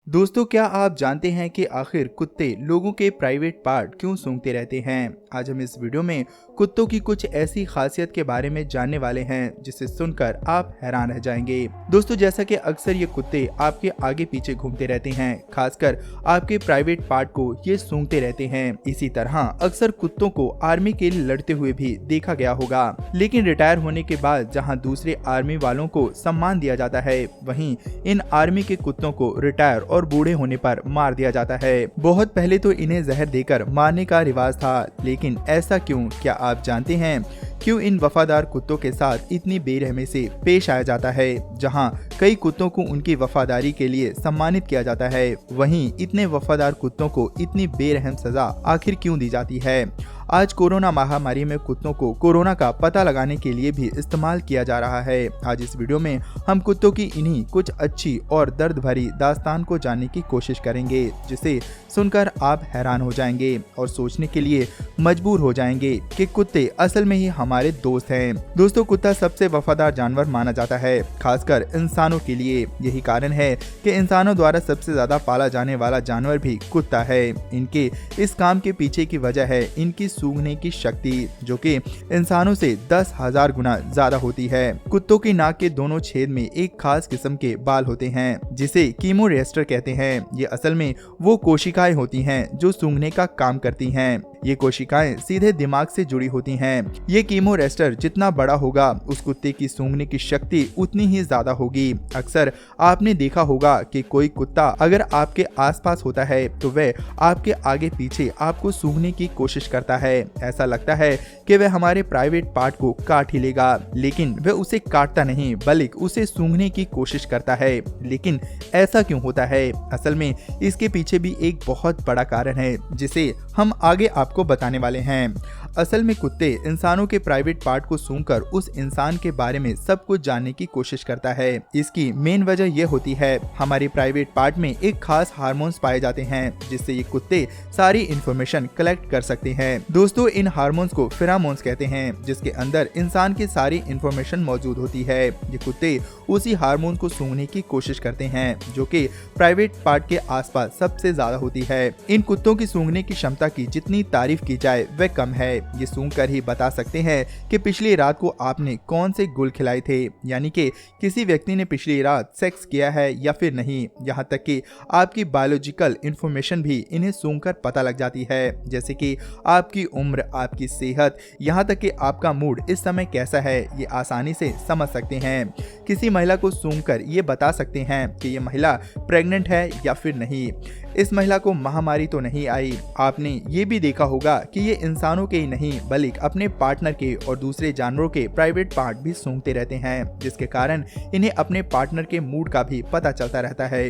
दोस्तों, क्या आप जानते हैं कि आखिर कुत्ते लोगों के प्राइवेट पार्ट क्यों सूंघते रहते हैं? आज हम इस वीडियो में कुत्तों की कुछ ऐसी खासियत के बारे में जानने वाले हैं जिसे सुनकर आप हैरान रह जाएंगे। दोस्तों, जैसा कि अक्सर ये कुत्ते आपके आगे पीछे घूमते रहते हैं, खासकर आपके प्राइवेट पार्ट को ये सूंघते रहते हैं। इसी तरह अक्सर कुत्तों को आर्मी के लिए लड़ते हुए भी देखा गया होगा, लेकिन रिटायर होने के बाद जहाँ दूसरे आर्मी वालों को सम्मान दिया जाता है, वहीं इन आर्मी के कुत्तों को रिटायर और बूढ़े होने पर मार दिया जाता है। बहुत पहले तो इन्हें जहर देकर मारने का रिवाज था, लेकिन ऐसा क्यों? क्या आप जानते हैं क्यों इन वफादार कुत्तों के साथ इतनी बेरहमी से पेश आया जाता है? जहां कई कुत्तों को उनकी वफादारी के लिए सम्मानित किया जाता है, वहीं इतने वफादार कुत्तों को इतनी बेरहम सजा आखिर क्यों दी जाती है? आज कोरोना महामारी में कुत्तों को कोरोना का पता लगाने के लिए भी इस्तेमाल किया जा रहा है। आज इस वीडियो में हम कुत्तों की इन्हीं कुछ अच्छी और दर्द भरी दास्तान को जानने की कोशिश करेंगे, जिसे सुनकर आप हैरान हो जाएंगे और सोचने के लिए मजबूर हो जाएंगे कि कुत्ते असल में ही हमारे दोस्त हैं। दोस्तों, कुत्ता सबसे वफादार जानवर माना जाता है, खासकर इंसानों के लिए। यही कारण है कि इंसानों द्वारा सबसे ज्यादा पाला जाने वाला जानवर भी कुत्ता है। इनके इस काम के पीछे की वजह है इनकी सूंघने की शक्ति, जो कि इंसानों से 10,000 गुना ज्यादा होती है। कुत्तों की नाक के दोनों छेद में एक खास किस्म के बाल होते हैं, जिसे कीमोरेस्टर कहते हैं। ये असल में वो कोशिकाएं होती हैं जो सूंघने का काम करती हैं। ये कोशिकाएं सीधे दिमाग से जुड़ी होती हैं। ये कीमोरेस्टर जितना बड़ा होगा, उस कुत्ते की सूंघने की शक्ति उतनी ही ज्यादा होगी। अक्सर आपने देखा होगा कि कोई कुत्ता अगर आपके आसपास होता है तो वह आपके आगे पीछे आपको सूंघने की कोशिश करता है। ऐसा लगता है कि वह हमारे प्राइवेट पार्ट को काट ही लेगा, लेकिन वह उसे काटता नहीं बल्कि उसे सूंघने की कोशिश करता है। लेकिन ऐसा क्यों होता है? असल में इसके पीछे भी एक बहुत बड़ा कारण है, जिसे हम आगे आपको बताने वाले हैं। असल में कुत्ते इंसानों के प्राइवेट पार्ट को सूंघकर उस इंसान के बारे में सब कुछ जानने की कोशिश करता है। इसकी मेन वजह यह होती है, हमारे प्राइवेट पार्ट में एक खास हार्मोन्स पाए जाते हैं, जिससे ये कुत्ते सारी इंफॉर्मेशन कलेक्ट कर सकते हैं। दोस्तों, इन हार्मोन्स को फेरोमोन्स कहते हैं, जिसके अंदर इंसान की सारी इंफॉर्मेशन मौजूद होती है। ये कुत्ते उसी हार्मोन को सूंघने की कोशिश करते हैं, जो कि प्राइवेट पार्ट के आसपास सबसे ज्यादा होती है। इन कुत्तों की सूंघने की क्षमता की जितनी तारीफ की जाए वह कम है। ये सूंघ कर ही बता सकते हैं कि पिछली रात को आपने कौन से गुल खिलाए थे, यानी कि किसी व्यक्ति ने पिछली रात सेक्स किया है या फिर नहीं। यहाँ तक कि आपकी बायोलॉजिकल इंफॉर्मेशन भी इन्हें सूंघकर पता लग जाती है, जैसे कि आपकी उम्र, आपकी सेहत, यहाँ तक कि आपका मूड इस समय कैसा है, ये आसानी से समझ सकते हैं। किसी महिला को सूंघकर ये बता सकते हैं कि ये महिला प्रेग्नेंट है या फिर नहीं, इस महिला को महामारी तो नहीं आई। आपने ये भी देखा होगा कि ये इंसानों के ही नहीं बल्कि अपने पार्टनर के और दूसरे जानवरों के प्राइवेट पार्ट भी सूंघते रहते हैं, जिसके कारण इन्हें अपने पार्टनर के मूड का भी पता चलता रहता है।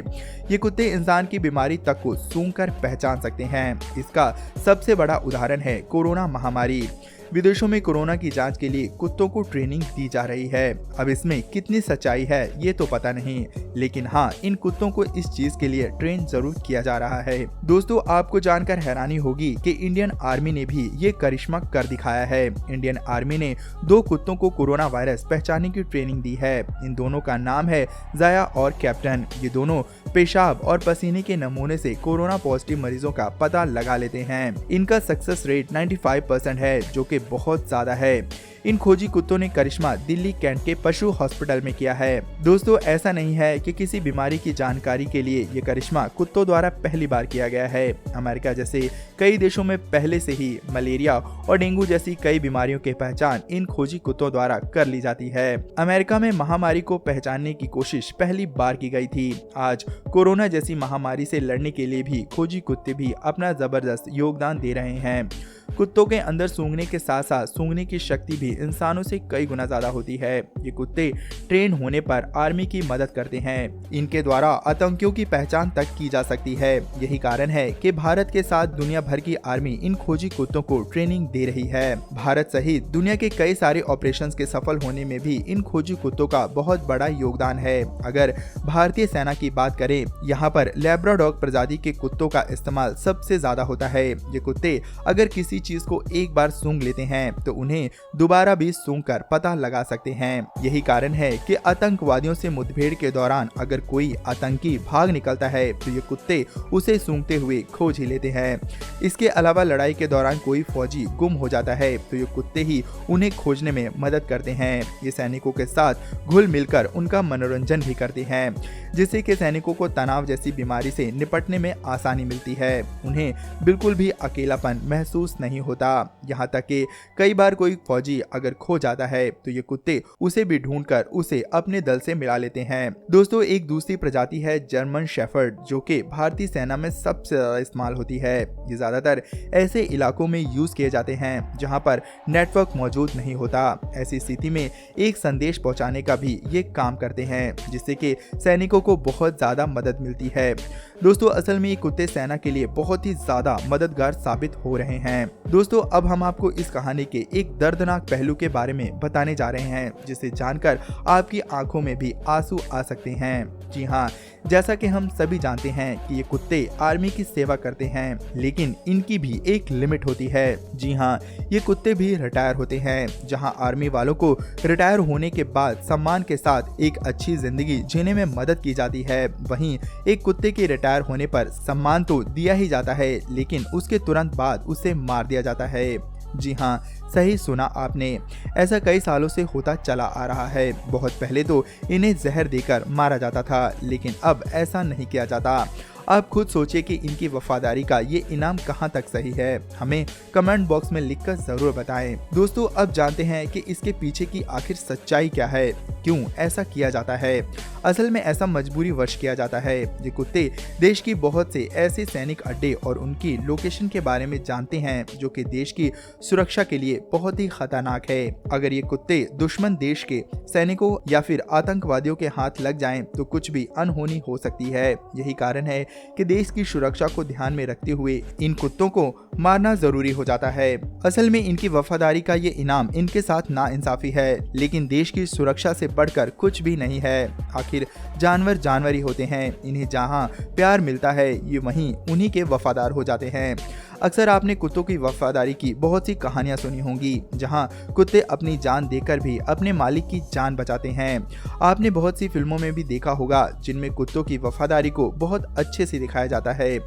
ये कुत्ते इंसान की बीमारी तक को सूंघकर पहचान सकते हैं। इसका सबसे बड़ा उदाहरण है कोरोना महामारी। विदेशों में कोरोना की जांच के लिए कुत्तों को ट्रेनिंग दी जा रही है। अब इसमें कितनी सच्चाई है ये तो पता नहीं, लेकिन हाँ, इन कुत्तों को इस चीज के लिए ट्रेन जरूर किया जा रहा है। दोस्तों, आपको जानकर हैरानी होगी कि इंडियन आर्मी ने भी ये करिश्मा कर दिखाया है। इंडियन आर्मी ने 2 कुत्तों को कोरोना वायरस पहचानने की ट्रेनिंग दी है। इन दोनों का नाम है जाया और कैप्टन। ये दोनों पेशाब और पसीने के नमूने से कोरोना पॉजिटिव मरीजों का पता लगा लेते हैं। इनका सक्सेस रेट 95% है, जो कि बहुत ज्यादा है। इन खोजी कुत्तों ने करिश्मा दिल्ली कैंट के पशु हॉस्पिटल में किया है। दोस्तों, ऐसा नहीं है कि किसी बीमारी की जानकारी के लिए ये करिश्मा कुत्तों द्वारा पहली बार किया गया है। अमेरिका जैसे कई देशों में पहले से ही मलेरिया और डेंगू जैसी कई बीमारियों की पहचान इन खोजी कुत्तों द्वारा कर ली जाती है। अमेरिका में महामारी को पहचानने की कोशिश पहली बार की गई थी। आज कोरोना जैसी महामारी से लड़ने के लिए भी खोजी कुत्ते भी अपना जबरदस्त योगदान दे रहे हैं। कुत्तों के अंदर सूंघने के साथ साथ सूंघने की शक्ति भी इंसानों से कई गुना ज्यादा होती है। ये कुत्ते ट्रेन होने पर आर्मी की मदद करते हैं। इनके द्वारा आतंकियों की पहचान तक की जा सकती है। यही कारण है कि भारत के साथ दुनिया भर की आर्मी इन खोजी कुत्तों को ट्रेनिंग दे रही है। भारत सहित दुनिया के कई सारे ऑपरेशंस के सफल होने में भी इन खोजी कुत्तों का बहुत बड़ा योगदान है। अगर भारतीय सेना की बात करें, यहाँ पर लैब्राडोग प्रजाति के कुत्तों का इस्तेमाल सबसे ज्यादा होता है। ये कुत्ते अगर किसी चीज को एक बार सूंघ लेते हैं तो उन्हें दोबारा भी सूंघ कर पता लगा सकते हैं। यही कारण है कि आतंकवादियों से मुठभेड़ के दौरान अगर कोई आतंकी भाग निकलता है तो ये कुत्ते उसे सूंघते हुए खोज ही लेते हैं। इसके अलावा लड़ाई के दौरान कोई फौजी गुम हो जाता है तो ये कुत्ते ही उन्हें खोजने में मदद करते हैं। ये सैनिकों के साथ घुल मिलकर उनका मनोरंजन भी करते हैं, जिससे कि सैनिकों को तनाव जैसी बीमारी से निपटने में आसानी मिलती है। उन्हें बिल्कुल भी अकेलापन महसूस नहीं होता। यहाँ तक कि कई बार कोई फौजी अगर खो जाता है तो ये कुत्ते उसे भी ढूंढकर उसे अपने दल से मिला लेते हैं। दोस्तों, एक दूसरी प्रजाति है जर्मन शेफर्ड, जो कि भारतीय सेना में सबसे ज्यादा इस्तेमाल होती है। ये ज्यादातर ऐसे इलाकों में यूज किए जाते हैं जहाँ पर नेटवर्क मौजूद नहीं होता। ऐसी स्थिति में एक संदेश पहुंचाने का भी ये काम करते हैं, जिससे कि सैनिकों को बहुत ज्यादा मदद मिलती है। दोस्तों, असल में ये कुत्ते सेना के लिए बहुत ही ज्यादा मददगार साबित हो रहे हैं। दोस्तों, अब हम आपको इस कहानी के एक दर्दनाक पहलू के बारे में बताने जा रहे हैं, जिसे जानकर आपकी आंखों में भी आंसू आ सकते हैं। जी हाँ, जैसा कि हम सभी जानते हैं कि ये कुत्ते आर्मी की सेवा करते हैं, लेकिन इनकी भी एक लिमिट होती है। जी हाँ, ये कुत्ते भी रिटायर होते हैं। जहां आर्मी वालों को रिटायर होने के बाद सम्मान के साथ एक अच्छी जिंदगी जीने में मदद की जाती है, वहीं एक कुत्ते के रिटायर होने पर सम्मान तो दिया ही जाता है, लेकिन उसके तुरंत बाद उसे मार दिया जाता है। जी हाँ, सही सुना आपने। ऐसा कई सालों से होता चला आ रहा है। बहुत पहले तो इन्हें जहर देकर मारा जाता था, लेकिन अब ऐसा नहीं किया जाता। आप खुद सोचिए कि इनकी वफादारी का ये इनाम कहाँ तक सही है। हमें कमेंट बॉक्स में लिखकर जरूर बताएं। दोस्तों, अब जानते हैं कि इसके पीछे की आखिर सच्चाई क्या है, क्यों ऐसा किया जाता है। असल में ऐसा मजबूरी वश किया जाता है। ये कुत्ते देश की बहुत से ऐसे सैनिक अड्डे और उनकी लोकेशन के बारे में जानते हैं जो कि देश की सुरक्षा के लिए बहुत ही खतरनाक है। अगर ये कुत्ते दुश्मन देश के सैनिकों या फिर आतंकवादियों के हाथ लग जाएं तो कुछ भी अनहोनी हो सकती है। यही कारण है कि देश की सुरक्षा को ध्यान में रखते हुए इन कुत्तों को मारना जरूरी हो जाता है। असल में इनकी वफादारी का ये इनाम इनके साथ नाइंसाफी है, लेकिन देश की सुरक्षा से बढ़कर कुछ भी नहीं है। आखिर जानवर जानवर ही होते हैं। इन्हें जहां प्यार मिलता है ये वहीं उन्हीं के वफादार हो जाते हैं। अक्सर आपने कुत्तों की वफादारी की बहुत सी कहानियां सुनी होंगी, जहां कुत्ते अपनी जान देकर भी अपने मालिक की जान बचाते हैं। आपने बहुत सी फिल्मों में भी देखा होगा जिनमें कुत्तों की वफादारी को बहुत अच्छे से दिखाया जाता है।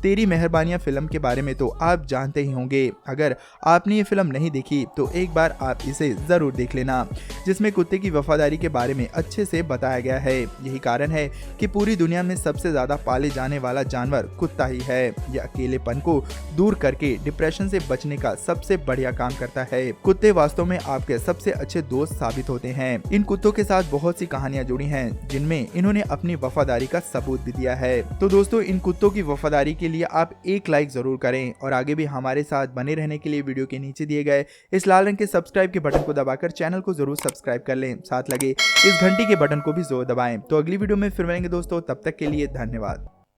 तेरी मेहरबानियां फिल्म के बारे में तो आप जानते ही होंगे। अगर आपने ये फिल्म नहीं देखी तो एक बार आप इसे जरूर देख लेना, जिसमें कुत्ते की वफादारी के बारे में अच्छे से बताया गया है। यही कारण है कि पूरी दुनिया में सबसे ज्यादा पाले जाने वाला जानवर कुत्ता ही है। यह अकेलेपन को दूर करके डिप्रेशन से बचने का सबसे बढ़िया काम करता है। कुत्ते वास्तव में आपके सबसे अच्छे दोस्त साबित होते हैं। इन कुत्तों के साथ बहुत सी कहानियां जुड़ी हैं, जिनमें इन्होंने अपनी वफादारी का सबूत भी दिया है। तो दोस्तों, इन कुत्तों की वफादारी के लिए आप एक लाइक जरूर करें और आगे भी हमारे साथ बने रहने के लिए वीडियो के नीचे दिए गए इस लाल रंग के सब्सक्राइब के बटन को दबाकर चैनल को जरूर सब्सक्राइब कर लें। साथ लगे इस घंटी के बटन को भी जोर दबाएं। तो अगली वीडियो में फिर मिलेंगे दोस्तों, तब तक के लिए धन्यवाद।